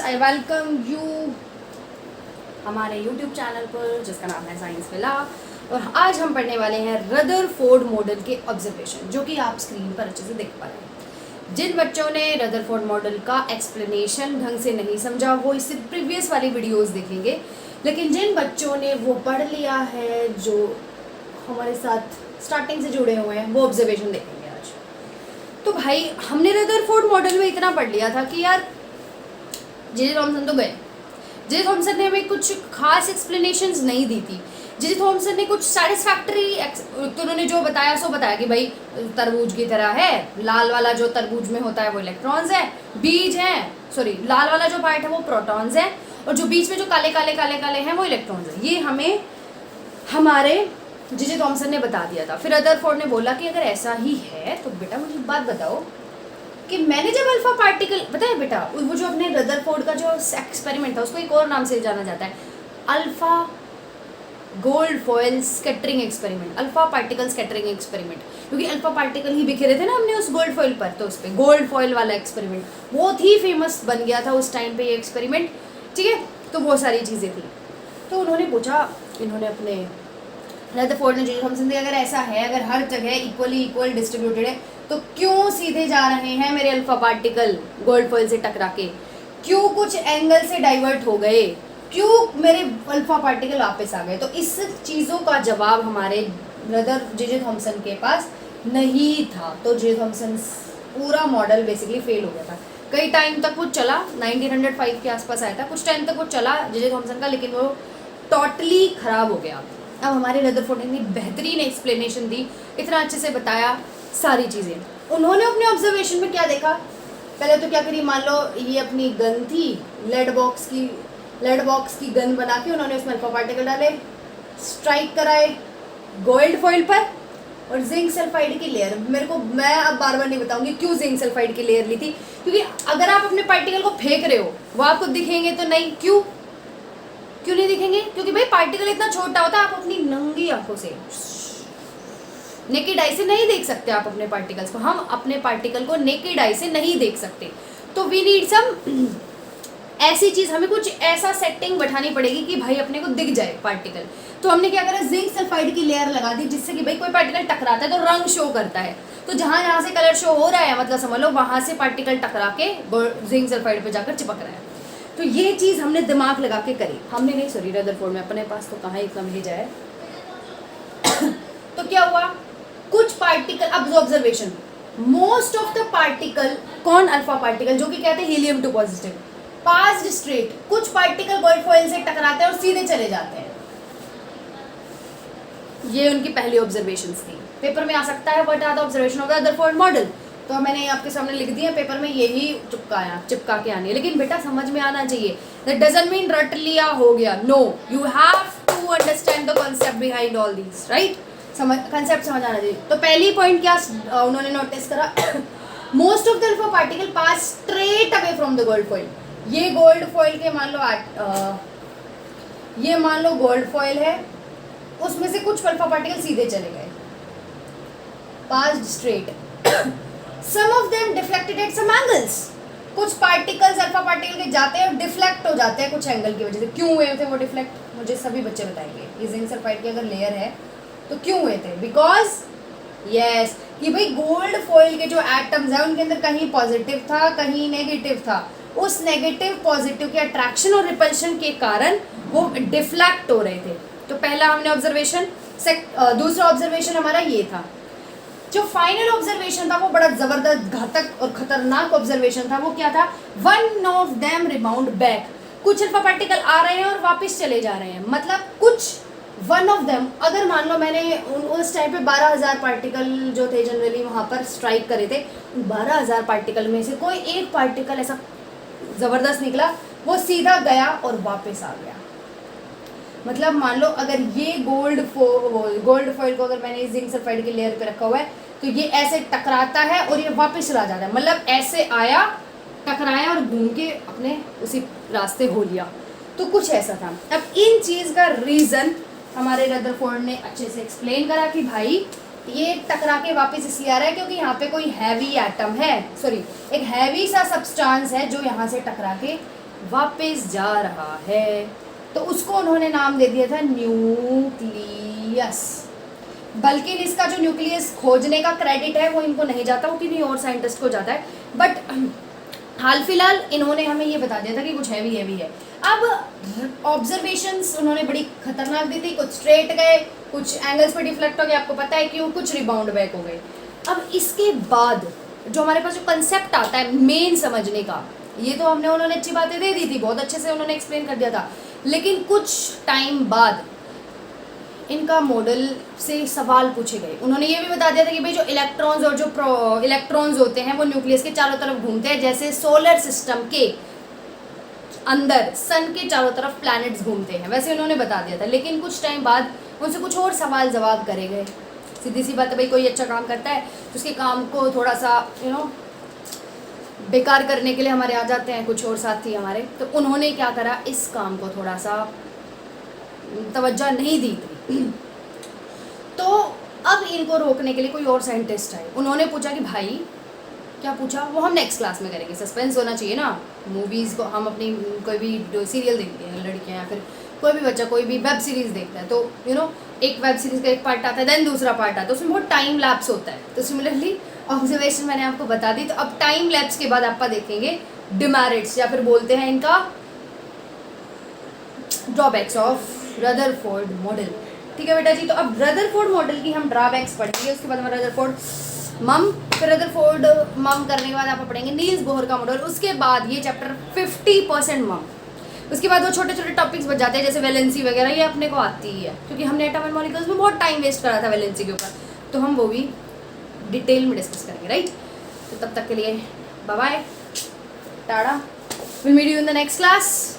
I welcome you हमारे YouTube channel पर जिसका नाम है साइंस विला। और आज हम पढ़ने वाले हैं रदरफोर्ड मॉडल के ऑब्जर्वेशन, जो कि आप स्क्रीन पर अच्छे से देख पा रहे हैं। जिन बच्चों ने रदरफोर्ड मॉडल का एक्सप्लेनेशन ढंग से नहीं समझा वो इससे प्रीवियस वाली वीडियोस देखेंगे, लेकिन जिन बच्चों ने वो पढ़ लिया है, जो हमारे साथ स्टार्टिंग से जुड़े हुए हैं, वो ऑब्जर्वेशन देखेंगे आज। तो भाई हमने रदरफोर्ड मॉडल में इतना पढ़ लिया था कि यार जे थॉमसन तो गए, जे थॉमसन ने हमें कुछ खास एक्सप्लेनेशंस नहीं दी थी। जे थॉमसन ने कुछ सेटिस्फैक्टरी तो उन्होंने जो बताया सो बताया कि भाई तरबूज की तरह है, लाल वाला जो तरबूज में होता है वो इलेक्ट्रॉन्स है, बीज है, सॉरी लाल वाला जो पार्ट है वो प्रोटॉन्स है, और जो बीच में जो काले काले काले काले हैं वो इलेक्ट्रॉन्स है। ये हमें हमारे जे थॉमसन ने बता दिया था। फिर रदरफोर्ड ने बोला कि अगर ऐसा ही है तो बेटा मुझे एक बात बताओ कि मैंने जब अल्फा पार्टिकल बताया बेटा, वो जो अपने रदरफोर्ड का जो एक्सपेरिमेंट था उसको एक और नाम से जाना जाता है, alpha gold foil scattering experiment, alpha particle scattering experiment, क्योंकि अल्फा पार्टिकल ही बिखरे थे ना हमने उस गोल्ड फॉयल पर, तो उस पर गोल्ड फॉयल वाला एक्सपेरिमेंट बहुत ही फेमस बन गया था उस टाइम पे ये एक्सपेरिमेंट। ठीक है, तो वो सारी चीज़ें थी। तो उन्होंने पूछा, इन्होंने अपने रदरफोर्ड ने जे थॉमसन से, अगर ऐसा है, अगर हर जगह इक्वल डिस्ट्रीब्यूटेड है, तो क्यों सीधे जा रहे हैं मेरे अल्फा पार्टिकल गोल्ड फॉयल से टकरा के, क्यों कुछ एंगल से डाइवर्ट हो गए, क्यों मेरे अल्फा पार्टिकल वापस आ गए। तो इस चीज़ों का जवाब हमारे जे थॉमसन के पास नहीं था। तो जे थॉमसन पूरा मॉडल बेसिकली फेल हो गया था। कई टाइम तक वो चला, 1905 के आसपास आया था, कुछ टाइम तक वो चला जे थॉमसन का, लेकिन वो टोटली ख़राब हो गया। अब हमारे रदरफोर्ड ने बेहतरीन एक्सप्लेनेशन दी, इतना अच्छे से बताया सारी चीज़ें। उन्होंने अपने ऑब्जर्वेशन में क्या देखा, पहले तो क्या करी, मान लो ये अपनी गन थी, लेड बॉक्स की गन बना के उन्होंने उसमें अल्फा पार्टिकल डाले, स्ट्राइक कराए गोल्ड फॉइल पर, और जिंक सल्फाइड की लेयर। मैं अब बार बार नहीं बताऊंगी क्यों जिंक सल्फाइड की लेयर ली थी, क्योंकि अगर आप अपने पार्टिकल को फेंक रहे हो वो आपको दिखेंगे तो नहीं, क्यों नहीं दिखेंगे, क्योंकि भाई पार्टिकल इतना छोटा होता है, आप अपनी नंगी आंखों से नेकेड आई से नहीं देख सकते आप अपने पार्टिकल्स को। हम अपने पार्टिकल को नेकेड आई से नहीं देख सकते, तो वी नीड सम ऐसी चीज़, हमें कुछ ऐसा सेटिंग बैठानी पड़ेगी कि भाई अपने को दिख जाए पार्टिकल। तो हमने क्या करा, जिंक सल्फाइड की लेयर लगा दी, जिससे कि भाई कोई पार्टिकल टकराता है तो रंग शो करता है। तो जहाँ से कलर शो हो रहा है, मतलब समझ लो वहाँ से पार्टिकल टकरा के जिंक सल्फाइड पे जाकर चिपक रहा है। तो ये चीज़ हमने दिमाग लगा के करी, हमने नहीं, सॉरी रदरफोर्ड में, अपने पास तो कहाँ इतना भेजा है। तो क्या हुआ, कुछ पार्टिकल, अब observation, most of the particle, कौन, अल्फा पार्टिकल, जो कि कहते हैं हीलियम 2 पॉजिटिव, पास्ड स्ट्रेट, कुछ पार्टिकल गोल्ड फॉइल से टकराते हैं और सीधे चले जाते हैं। ये उनकी पहली ऑब्जर्वेशंस थी। पेपर में आ सकता है what are the observation of the Rutherford model, तो मैंने आपके सामने लिख दिया, पेपर में यही चिपका के आनी है। लेकिन बेटा समझ में आना चाहिए, दैट डजंट मीन रट लिया हो गया, no, you have to understand the concept behind all these, right, concept समझ आना चाहिए। तो पहली पॉइंट क्या उन्होंने नोटिस करा, most of the alpha particle pass straight away from the gold foil. ये गोल्ड फॉइल के मान लो गोल्ड फॉइल है, उसमें से कुछ अल्फा पार्टिकल सीधे चले गए, passed straight. Some of them deflected at some angles, कुछ पार्टिकल्स अल्फा पार्टिकल के जाते हैं और डिफ्लेक्ट हो जाते हैं कुछ एंगल की वजह से। क्यों हुए थे वो डिफ्लेक्ट, मुझे सभी बच्चे बताएंगे। ये जिंक सल्फाइड की अगर लेयर है तो क्यों हुए थे, बिकॉज यस कि भाई गोल्ड फॉइल के जो एटम्स हैं उनके अंदर कहीं पॉजिटिव था कहीं नेगेटिव था, उस नेगेटिव पॉजिटिव के अट्रैक्शन और रिपल्शन के कारण वो डिफ्लेक्ट हो रहे थे। तो पहला हमने ऑब्जर्वेशन, दूसरा ऑब्जर्वेशन हमारा ये था। जो फाइनल ऑब्जर्वेशन था वो बड़ा जबरदस्त, घातक और खतरनाक ऑब्जर्वेशन था। वो क्या था, one of them rebound back, कुछ अल्फा पार्टिकल आ रहे हैं और वापस चले जा रहे हैं, मतलब कुछ वन ऑफ देम, अगर मान लो मैंने उस टाइम पे 12,000 पार्टिकल जो थे जनरली वहाँ पर स्ट्राइक करे थे, 12,000 पार्टिकल में से कोई एक पार्टिकल ऐसा ज़बरदस्त निकला, वो सीधा गया और वापस आ गया। मतलब मान लो अगर ये गोल्ड फॉइल को अगर मैंने जिंक सल्फाइड की लेयर पे रखा हुआ है तो ये ऐसे टकराता है और ये वापस चला जाता है, मतलब ऐसे आया, टकराया और घूम के अपने उसी रास्ते हो लिया। तो कुछ ऐसा था। अब इन चीज़ का रीज़न हमारे रदरफोर्ड ने अच्छे से एक्सप्लेन करा कि भाई ये टकरा के वापस इसलिए आ रहा है क्योंकि यहाँ पे कोई हैवी एटम है, सॉरी एक हैवी सा सब्सटेंस है जो यहाँ से टकरा के वापस जा रहा है, तो उसको उन्होंने नाम दे दिया था न्यूक्लियस। बल्कि इसका जो न्यूक्लियस खोजने का क्रेडिट है वो इनको नहीं जाता, वो किसी और साइंटिस्ट को जाता है। बट हाल फिलहाल इन्होंने हमें ये बता दिया था कि कुछ हैवी है। अब ऑब्जर्वेशंस उन्होंने बड़ी खतरनाक दी थी, कुछ स्ट्रेट गए, कुछ एंगल्स पे डिफ्लेक्ट हो गए, आपको पता है क्यों, कुछ रिबाउंड बैक हो गए। अब इसके बाद जो हमारे पास जो कंसेप्ट आता है मेन समझने का, ये तो हमने उन्होंने अच्छी बातें दे दी थी, बहुत अच्छे से उन्होंने एक्सप्लेन कर दिया था, लेकिन कुछ टाइम बाद इनका मॉडल से सवाल पूछे गए। उन्होंने ये भी बता दिया था कि भाई जो इलेक्ट्रॉन्स और जो इलेक्ट्रॉन्स होते हैं वो न्यूक्लियस के चारों तरफ घूमते हैं, जैसे सोलर सिस्टम के अंदर सन के चारों तरफ प्लैनेट्स घूमते हैं, वैसे उन्होंने बता दिया था। लेकिन कुछ टाइम बाद उनसे कुछ और सवाल जवाब करे गए। सीधी सी बात है भाई, कोई अच्छा काम करता है तो उसके काम को थोड़ा सा बेकार करने के लिए हमारे आ जाते हैं कुछ और साथी हमारे, तो उन्होंने क्या करा, इस काम को थोड़ा सा तवज्जो नहीं दी थी। तो अब इनको रोकने के लिए कोई और साइंटिस्ट आए, उन्होंने पूछा कि भाई, क्या पूछा वो हम नेक्स्ट क्लास में करेंगे, सस्पेंस होना चाहिए ना। मूवीज़ को हम अपनी कोई भी सीरियल देखते हैं लड़कियाँ, या फिर कोई भी बच्चा कोई भी वेब सीरीज़ देखता है, तो एक वेब सीरीज़ का एक पार्ट आता है, देन दूसरा पार्ट आता है, तो उसमें बहुत टाइम लैप्स होता है। तो सिमिलरली ऑब्जर्वेशन मैंने आपको बता दी, तो अब टाइम लैप्स के बाद आप देखेंगे डिमेरिट्स, या फिर बोलते हैं इनका ड्रॉबैक्स ऑफ रदरफोर्ड मॉडल। ठीक है बेटा जी, तो अब रदरफोर्ड मॉडल की हम ड्रॉबैक्स पढ़ेंगे, उसके बाद हम रदरफोर्ड मम, फिर रदरफोर्ड मम करने के बाद आप पढ़ेंगे नील्स बोहर का मॉडल, उसके बाद ये चैप्टर 50% मम, उसके बाद वो छोटे छोटे टॉपिक्स बच जाते हैं जैसे वैलेंसी वगैरह, ये अपने को आती ही है क्योंकि हमने एटम एंड मॉलिक्यूल्स में बहुत टाइम वेस्ट करा था वैलेंसी के ऊपर, तो हम वो भी डिटेल में डिस्कस करेंगे, राइट। तो तब तक के लिए bye bye, tata, will meet you in the next class.